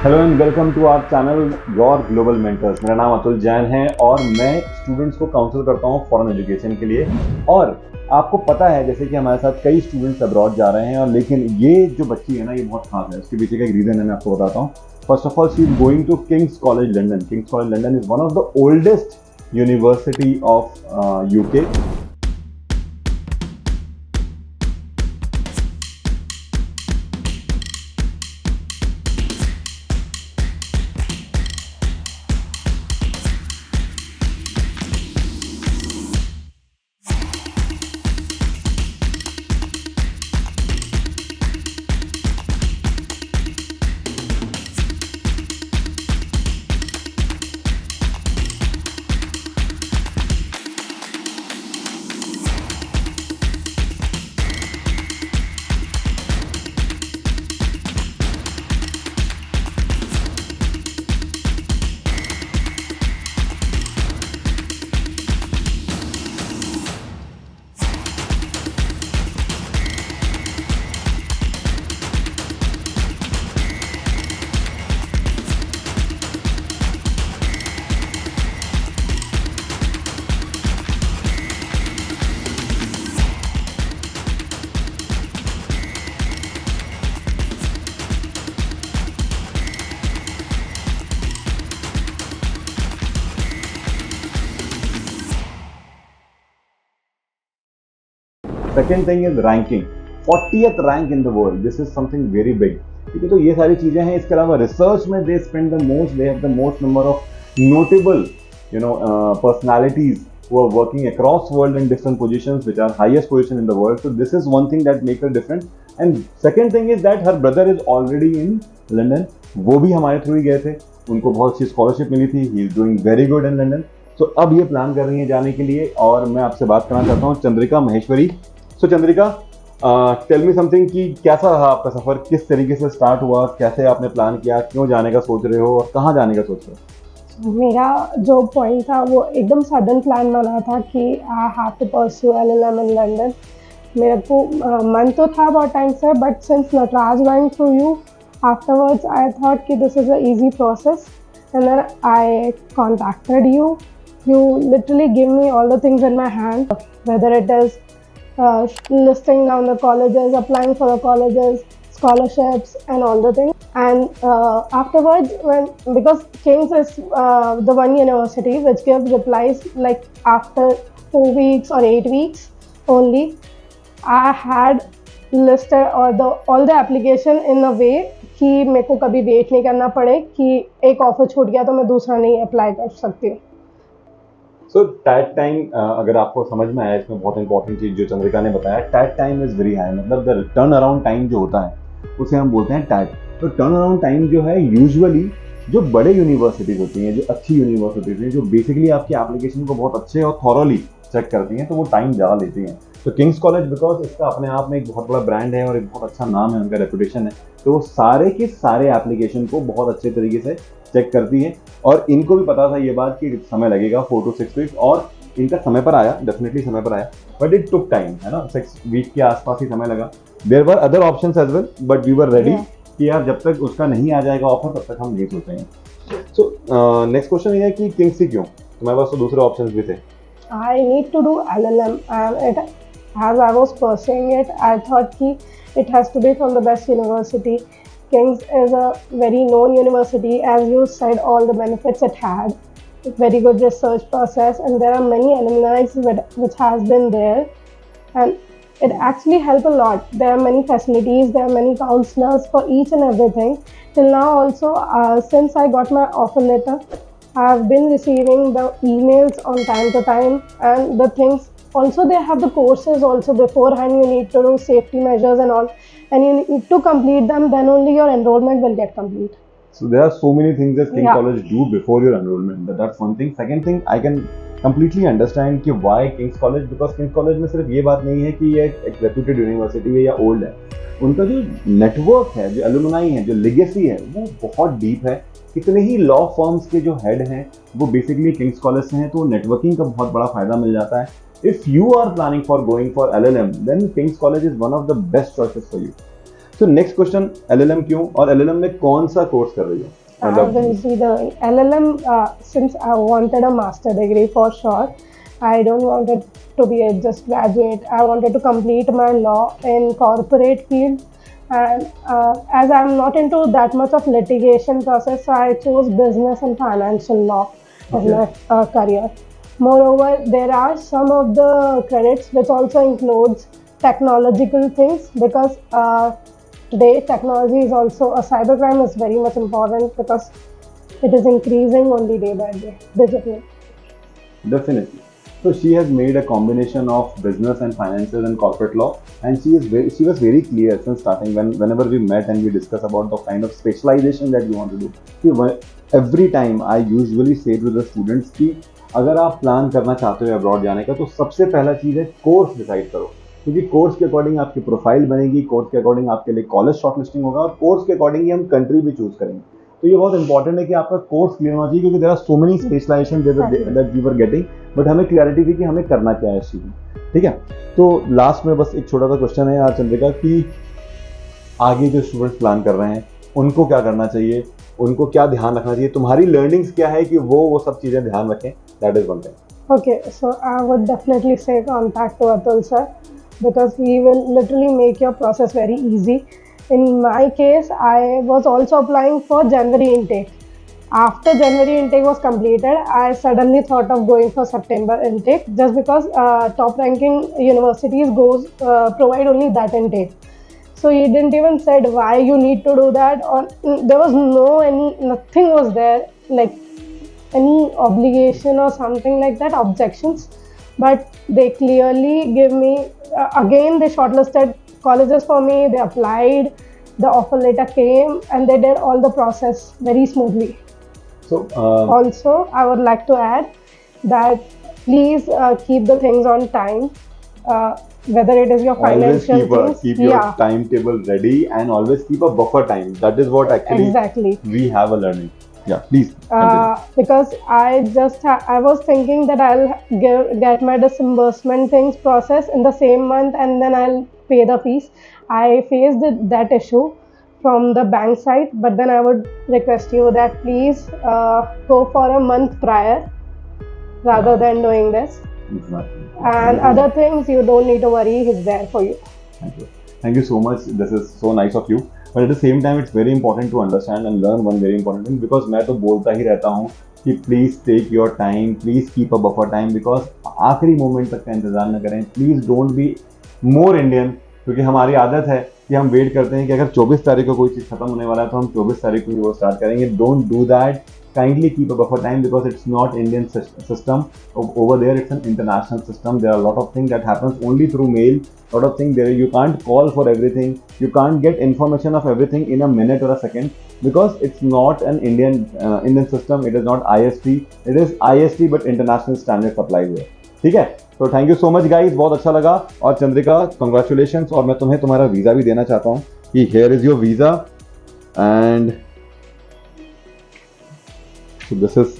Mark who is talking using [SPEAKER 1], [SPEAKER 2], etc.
[SPEAKER 1] Hello and welcome to our channel your global mentors. मेरा नाम अतुल जैन है और मैं स्टूडेंट्स को काउंसिल करता हूँ फॉरेन एजुकेशन के लिए। और आपको पता है जैसे कि हमारे साथ कई स्टूडेंट्स अब्रॉड जा रहे हैं, और लेकिन ये जो बच्ची है ना, ये बहुत खास है। उसके पीछे का एक रीज़न है, मैं आपको बताता हूँ। First of all, she is going to King's College London. King's College London is one of the oldest university of UK. Second thing is ranking, 40th rank in the world. This is something very big. ठीक है, तो ये सारी चीजें हैं। इसके अलावा research में they spend the most, they have the most number of notable personalities who are working across world in different positions, which are highest position in the world. So this is one thing that make her different. And second thing is that her brother is already in London. वो भी हमारे through ही गए थे, उनको बहुत अच्छी scholarship मिली थी। He is doing very good in London. So अब ये प्लान कर रही है जाने के लिए, और मैं आपसे बात करना चाहता हूँ चंद्रिका महेश्वरी। सो चंद्रिका, टेल मी समथिंग कि कैसा रहा आपका सफर, किस तरीके से स्टार्ट हुआ, कैसे आपने प्लान किया, क्यों जाने का सोच रहे हो और कहाँ जाने का सोच रहे हो?
[SPEAKER 2] मेरा जो पॉइंट था वो एकदम सडन प्लान बना था कि I have to pursue LLM in London. मेरे को मन तो था बहुत टाइम से, but since Nataraj went through you afterwards I thought कि this is a easy process, and then I contacted you. You literally give me all the things in my hand, whether it is listing down the colleges, applying for the colleges, scholarships, and all the things. And afterwards, because King's is the one university which gives replies like after 4 weeks or 8 weeks only, I had listed all the application in a way कि मेरे को कभी wait नहीं करना पड़े कि एक offer छूट गया तो मैं दूसरा नहीं अप्लाई कर सकती हूँ।
[SPEAKER 1] सो टैट टाइम, अगर आपको समझ में आया, इसमें बहुत इंपॉर्टेंट चीज जो चंद्रिका ने बताया, that time is very high. मतलब द टर्न अराउंड टाइम जो होता है उसे हम बोलते हैं टैट। तो टर्न अराउंड टाइम जो है, यूजुअली जो बड़े यूनिवर्सिटीज होती हैं, जो अच्छी यूनिवर्सिटीज हैं, जो बेसिकली आपकी एप्लीकेशन को बहुत अच्छे और थॉरोली चेक करती हैं, तो वो टाइम ज़्यादा लेती हैं। तो किंग्स कॉलेज, बिकॉज इसका अपने आप में एक बहुत बड़ा ब्रांड है और एक बहुत अच्छा नाम है, उनका रेपुटेशन है, तो वो सारे के सारे एप्लीकेशन को बहुत अच्छे तरीके से चेक करती है। और इनको भी पता था ये बात कि समय लगेगा 4 to 6 वीक्स, और इनका समय पर आया, डेफिनेटली समय पर आया, बट इट टुक टाइम, है ना। 6 वीक के आसपास ही समय लगा। There were other options as well, but we were ready कि यार जब तक उसका नहीं आ जाएगा ऑफर, तब तक हम नहीं सोचेंगे। सो नेक्स्ट क्वेश्चन ये है कि किंग्स ही क्यों? तुम्हारे पास तो दूसरे ऑप्शंस भी थे।
[SPEAKER 2] I need to do LLM, and as I was pursuing it, I thought कि it has to be from the best university. King's is a very known university, as you said, all the benefits it had, very good research process, and there are many alumni which has been there, and it actually helped a lot. There are many facilities, there are many counselors for each and everything. Till now also, since I got my offer letter, I have been receiving the emails on time to time, and the things also, they have the courses also beforehand. You need to do safety measures and all, and you need to complete them, then only your enrollment will get complete.
[SPEAKER 1] So there are so many things that King
[SPEAKER 2] Yeah.
[SPEAKER 1] College do before your enrollment. That's one thing. Second thing, I can completely understand कि why King's College, because King's College में सिर्फ ये बात नहीं है कि ये एक reputed university है या old है। उनका जो नेटवर्क है, जो alumni है, जो legacy है, वो बहुत deep है। कितने ही लॉ फर्म्स के जो हेड हैं वो बेसिकली किंग्स कॉलेज से हैं, तो नेटवर्किंग का बहुत बड़ा फायदा मिल जाता है। If you are planning for going for LLM, then King's College is one of the best choices for you. So next question, LLM क्यों, और LLM में कौन सा कोर्स कर रही हो?
[SPEAKER 2] I will be the LLM since I wanted a master degree for sure. I don't want it to be a just graduate. I wanted to complete my law in corporate field, and as I'm not into that much of litigation process, so I chose business and financial law as my career. Moreover, there are some of the credits which also includes technological things because today technology is also a cybercrime is very much important because it is increasing only day by day digitally.
[SPEAKER 1] Definitely. So she has made a combination of business and finances and corporate law, and she was very clear since starting whenever we met and we discuss about the kind of specialization that you want to do. See, every time I usually say to the students कि अगर आप plan करना चाहते हो abroad जाने का तो सबसे पहला चीज़ है कोर्स डिसाइड करो, क्योंकि कोर्स के अकॉर्डिंग आपकी प्रोफाइल बनेगी, कोर्स के अकॉर्डिंग आपके लिए कॉलेज शॉर्टलिस्टिंग होगा और कोर्स के अकॉर्डिंग ही हम कंट्री भी चूज करेंगे। तो ये बहुत इंपॉर्टेंट है कि आपका कोर्स क्लियर होना चाहिए, क्योंकि there are so many specialization that we were getting, but हमें क्लैरिटी थी कि हमें करना क्या है इस चीज़ में। ठीक है, तो लास्ट में बस एक छोटा सा क्वेश्चन है यार चंद्रिका कि आगे जो स्टूडेंट्स प्लान कर रहे हैं उनको क्या करना चाहिए, उनको क्या ध्यान रखना चाहिए, तुम्हारी लर्निंग्स क्या है कि वो सब चीज़ें ध्यान रखें, that is one thing.
[SPEAKER 2] Okay, so I would definitely say contact to Atul sir because he will literally make your process very easy. In my case, I was also applying for January intake. After January intake was completed, I suddenly thought of going for September intake just because top ranking universities provide only that intake. So he didn't even said why you need to do that, or there was nothing was there like any obligation or something like that, objections, but they clearly give me again they shortlisted colleges for me, they applied, the offer letter came, and they did all the process very smoothly.
[SPEAKER 1] So
[SPEAKER 2] also I would like to add that please keep the things on time, whether it is your financial things,
[SPEAKER 1] keep your timetable ready and always keep a buffer time. That is what actually
[SPEAKER 2] exactly
[SPEAKER 1] we have a learning. Yeah, please.
[SPEAKER 2] Because I was thinking that I'll get my disbursement things processed in the same month and then I'll pay the fees. I faced that issue from the bank side, but then I would request you that please go for a month prior rather than doing this.
[SPEAKER 1] Exactly.
[SPEAKER 2] And other things you don't need to worry, he's there for you.
[SPEAKER 1] Thank you so much. This is so nice of you. But at the same time, it's very important to understand and learn one very important thing, because मैं तो बोलता ही रहता हूँ कि please take your time, please keep a buffer time, because आखिरी moment तक का इंतजार न करें। Please don't be more Indian, क्योंकि हमारी आदत है कि हम वेट करते हैं कि अगर 24 तारीख को कोई चीज़ खत्म होने वाला है तो हम 24 तारीख को ही वो स्टार्ट करेंगे। Don't do that. Kindly keep a buffer time because it's not Indian system. Over there it's an international system. There are a lot of things that happens only through mail. Lot of things there, you can't call for everything. You can't get information of everything in a minute or a second, because it's not an Indian system. It is not IST. It is IST but international standards apply here. ठीक है, तो thank you so much guys, बहुत अच्छा लगा। और Chandrika congratulations, और मैं तुम्हें तुम्हारा वीज़ा भी देना चाहता हूँ कि here is your visa and so this is